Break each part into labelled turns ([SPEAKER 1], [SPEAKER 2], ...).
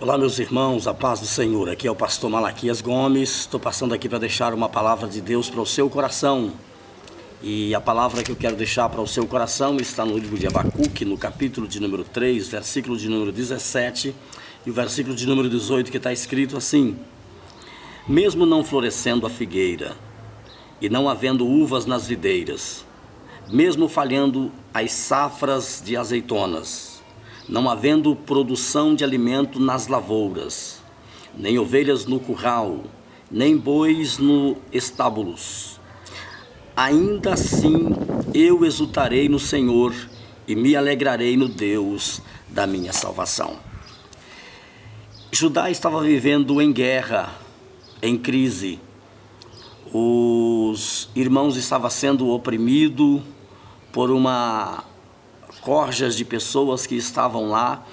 [SPEAKER 1] Olá, meus irmãos, a paz do Senhor. Aqui é o pastor Malaquias Gomes. Estou passando aqui para deixar uma palavra de Deus para o seu coração. E a palavra que eu quero deixar para o seu coração está no livro de Abacuque, no capítulo de número 3, versículo de número 17 e o versículo de número 18, que está escrito assim: Mesmo não florescendo a figueira e não havendo uvas nas videiras, mesmo falhando as safras de azeitonas, não havendo produção de alimento nas lavouras, nem ovelhas no curral, nem bois no estábulos, ainda assim eu exultarei no Senhor e me alegrarei no Deus da minha salvação. Judá estava vivendo em guerra, em crise. Os irmãos estavam sendo oprimidos por uma corjas de pessoas que estavam lá,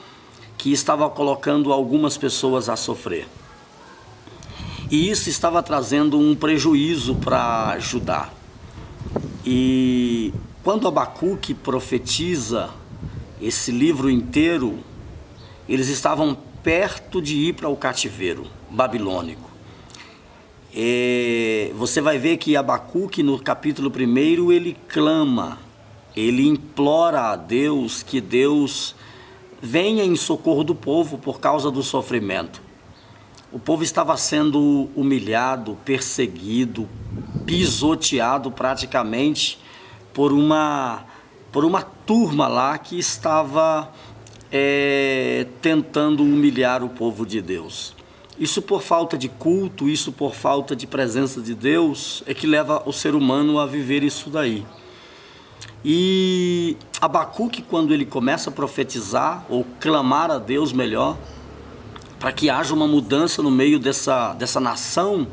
[SPEAKER 1] que estavam colocando algumas pessoas a sofrer. E isso estava trazendo um prejuízo para Judá. E quando Abacuque profetiza esse livro inteiro, eles estavam perto de ir para o cativeiro babilônico. E você vai ver que Abacuque, no capítulo 1, ele clama, ele implora a Deus que Deus venha em socorro do povo por causa do sofrimento. O povo estava sendo humilhado, perseguido, pisoteado praticamente por uma turma lá que estava tentando humilhar o povo de Deus. Isso por falta de culto, isso por falta de presença de Deus, é que leva o ser humano a viver isso daí. E Abacuque, quando ele começa a profetizar, ou clamar a Deus melhor, para que haja uma mudança no meio dessa nação,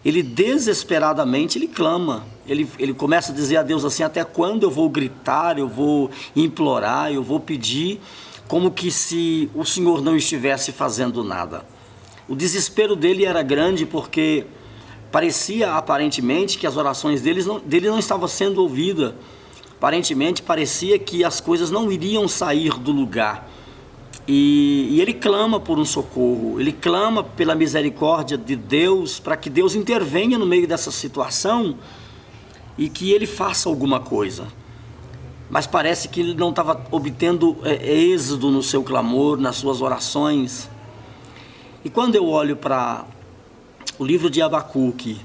[SPEAKER 1] ele desesperadamente ele clama, ele começa a dizer a Deus assim: até quando eu vou gritar, eu vou implorar, eu vou pedir, como que se o Senhor não estivesse fazendo nada. O desespero dele era grande, porque parecia aparentemente que as orações dele não estavam sendo ouvidas. Aparentemente parecia que as coisas não iriam sair do lugar. E ele clama por um socorro, ele clama pela misericórdia de Deus, para que Deus intervenha no meio dessa situação e que ele faça alguma coisa. Mas parece que ele não estava obtendo êxito no seu clamor, nas suas orações. E quando eu olho para o livro de Abacuque,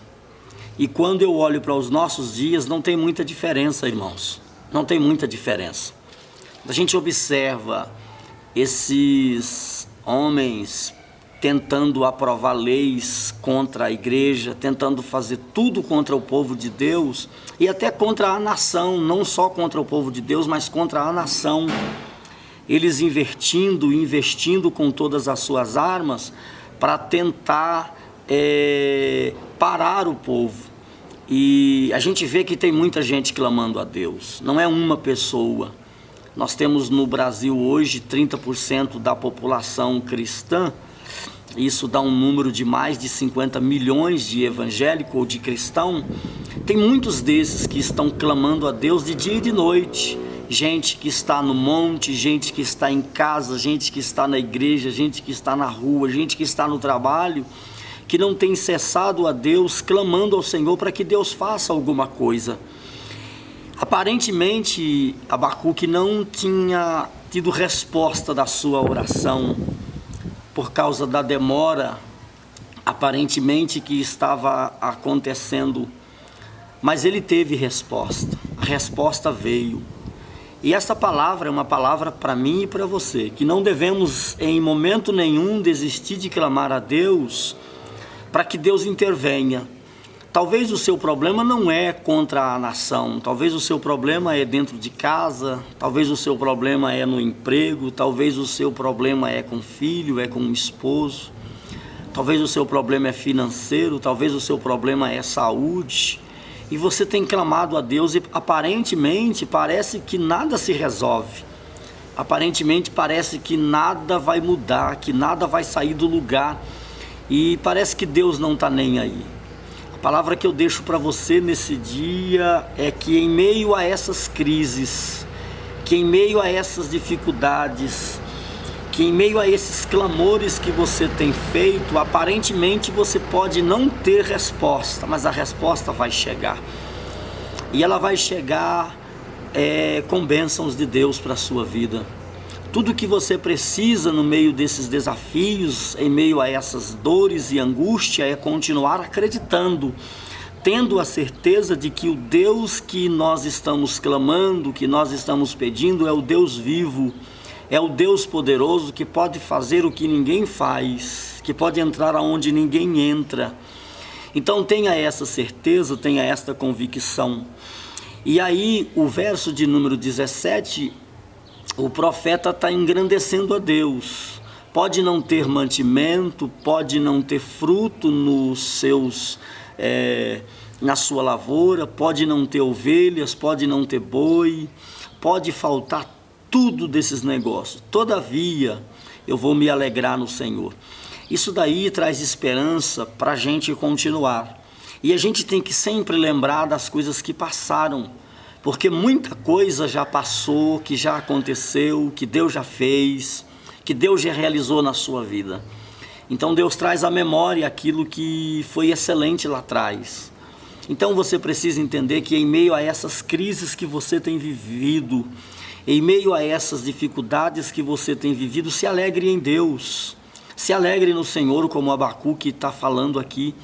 [SPEAKER 1] e quando eu olho para os nossos dias, não tem muita diferença, irmãos. Não tem muita diferença. A gente observa esses homens tentando aprovar leis contra a igreja, tentando fazer tudo contra o povo de Deus e até contra a nação, não só contra o povo de Deus, mas contra a nação. Eles investindo com todas as suas armas para tentar parar o povo. E a gente vê que tem muita gente clamando a Deus, não é uma pessoa. Nós temos no Brasil hoje 30% da população cristã. Isso dá um número de mais de 50 milhões de evangélicos ou de cristãos. Tem muitos desses que estão clamando a Deus de dia e de noite. Gente que está no monte, gente que está em casa, gente que está na igreja, gente que está na rua, gente que está no trabalho, que não tem cessado a Deus, clamando ao Senhor para que Deus faça alguma coisa. Aparentemente, Abacuque não tinha tido resposta da sua oração, por causa da demora, aparentemente, que estava acontecendo. Mas ele teve resposta, a resposta veio. E essa palavra é uma palavra para mim e para você, que não devemos em momento nenhum desistir de clamar a Deus, para que Deus intervenha. Talvez o seu problema não é contra a nação, talvez o seu problema é dentro de casa, talvez o seu problema é no emprego, talvez o seu problema é com o filho, é com o esposo, talvez o seu problema é financeiro, talvez o seu problema é saúde, e você tem clamado a Deus e aparentemente parece que nada se resolve, aparentemente parece que nada vai mudar, que nada vai sair do lugar, e parece que Deus não está nem aí. A palavra que eu deixo para você nesse dia é que em meio a essas crises, que em meio a essas dificuldades, que que em meio a esses clamores que você tem feito, aparentemente você pode não ter resposta, mas a resposta vai chegar. E ela vai chegar com bênçãos de Deus para a sua vida. Tudo que você precisa no meio desses desafios, em meio a essas dores e angústia, é continuar acreditando, tendo a certeza de que o Deus que nós estamos clamando, que nós estamos pedindo, é o Deus vivo, é o Deus poderoso que pode fazer o que ninguém faz, que pode entrar aonde ninguém entra. Então tenha essa certeza, tenha esta convicção. E aí o verso de número 17, o profeta está engrandecendo a Deus. Pode não ter mantimento, pode não ter fruto nos seus... na sua lavoura, pode não ter ovelhas, pode não ter boi, pode faltar tudo desses negócios. Todavia, eu vou me alegrar no Senhor. Isso daí traz esperança para a gente continuar. E a gente tem que sempre lembrar das coisas que passaram, porque muita coisa já passou, que já aconteceu, que Deus já fez, que Deus já realizou na sua vida. Então Deus traz à memória aquilo que foi excelente lá atrás. Então você precisa entender que em meio a essas crises que você tem vivido, em meio a essas dificuldades que você tem vivido, se alegre em Deus, se alegre no Senhor, como Abacuque está falando aqui,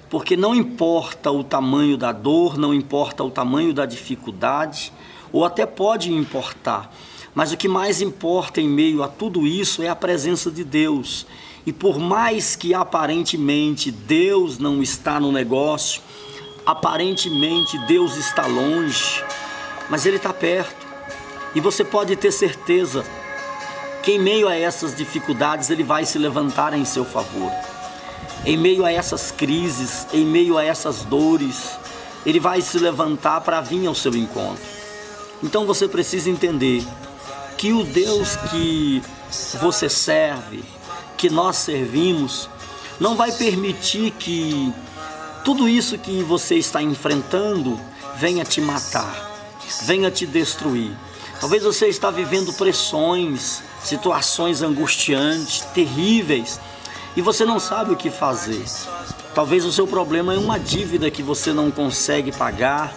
[SPEAKER 1] porque não importa o tamanho da dor, não importa o tamanho da dificuldade, ou até pode importar, mas o que mais importa em meio a tudo isso é a presença de Deus. E por mais que aparentemente Deus não está no negócio, aparentemente Deus está longe, mas Ele está perto. E você pode ter certeza que em meio a essas dificuldades Ele vai se levantar em seu favor. Em meio a essas crises, em meio a essas dores, Ele vai se levantar para vir ao seu encontro. Então você precisa entender que o Deus que você serve, que nós servimos, não vai permitir que tudo isso que você está enfrentando venha te matar, venha te destruir. Talvez você está vivendo pressões, situações angustiantes, terríveis, e você não sabe o que fazer. Talvez o seu problema é uma dívida que você não consegue pagar,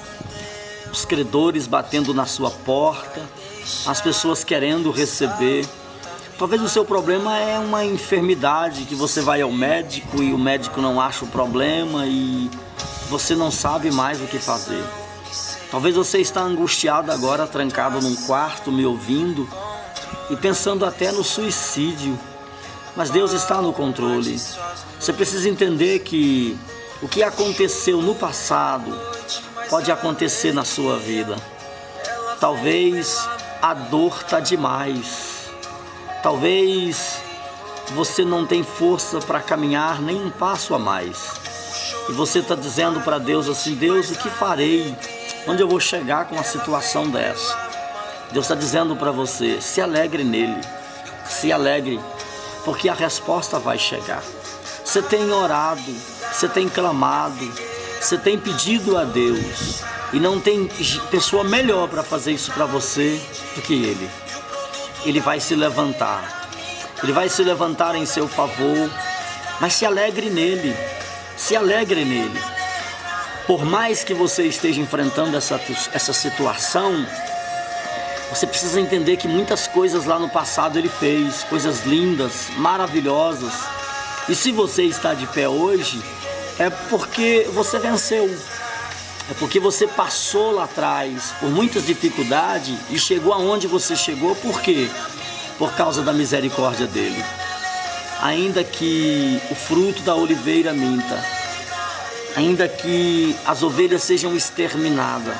[SPEAKER 1] os credores batendo na sua porta, as pessoas querendo receber. Talvez o seu problema é uma enfermidade que você vai ao médico e o médico não acha o problema e você não sabe mais o que fazer. Talvez você está angustiado agora, trancado num quarto, me ouvindo e pensando até no suicídio. Mas Deus está no controle. Você precisa entender que o que aconteceu no passado pode acontecer na sua vida. Talvez a dor está demais. Talvez você não tem força para caminhar nem um passo a mais. E você está dizendo para Deus assim: Deus, o que farei? Onde eu vou chegar com uma situação dessa? Deus está dizendo para você: se alegre nele, se alegre, porque a resposta vai chegar. Você tem orado, você tem clamado, você tem pedido a Deus, e não tem pessoa melhor para fazer isso para você do que Ele. Ele vai se levantar, Ele vai se levantar em seu favor, mas se alegre nele, se alegre nele. Por mais que você esteja enfrentando essa situação, você precisa entender que muitas coisas lá no passado Ele fez, coisas lindas, maravilhosas. E se você está de pé hoje, é porque você venceu. É porque você passou lá atrás por muitas dificuldades e chegou aonde você chegou. Por quê? Por causa da misericórdia dele. Ainda que o fruto da oliveira minta, ainda que as ovelhas sejam exterminadas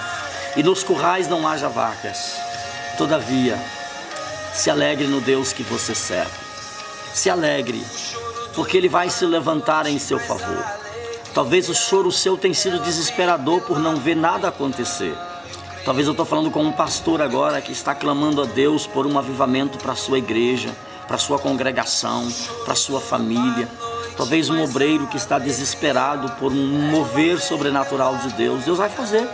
[SPEAKER 1] e nos currais não haja vacas, todavia, se alegre no Deus que você serve. Se alegre, porque Ele vai se levantar em seu favor. Talvez o choro seu tenha sido desesperador por não ver nada acontecer. Talvez eu estou falando com um pastor agora que está clamando a Deus por um avivamento para a sua igreja, para a sua congregação, para a sua família. Talvez um obreiro que está desesperado por um mover sobrenatural de Deus. Deus vai fazer.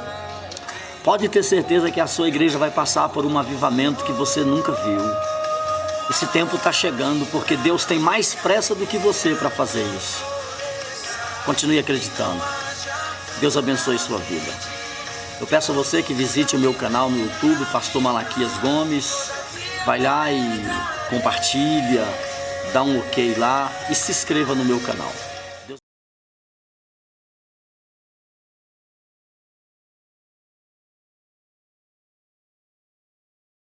[SPEAKER 1] Pode ter certeza que a sua igreja vai passar por um avivamento que você nunca viu. Esse tempo está chegando porque Deus tem mais pressa do que você para fazer isso. Continue acreditando. Deus abençoe sua vida. Eu peço a você que visite o meu canal no YouTube, Pastor Malaquias Gomes. Vai lá e compartilha, dá um ok lá e se inscreva no meu canal.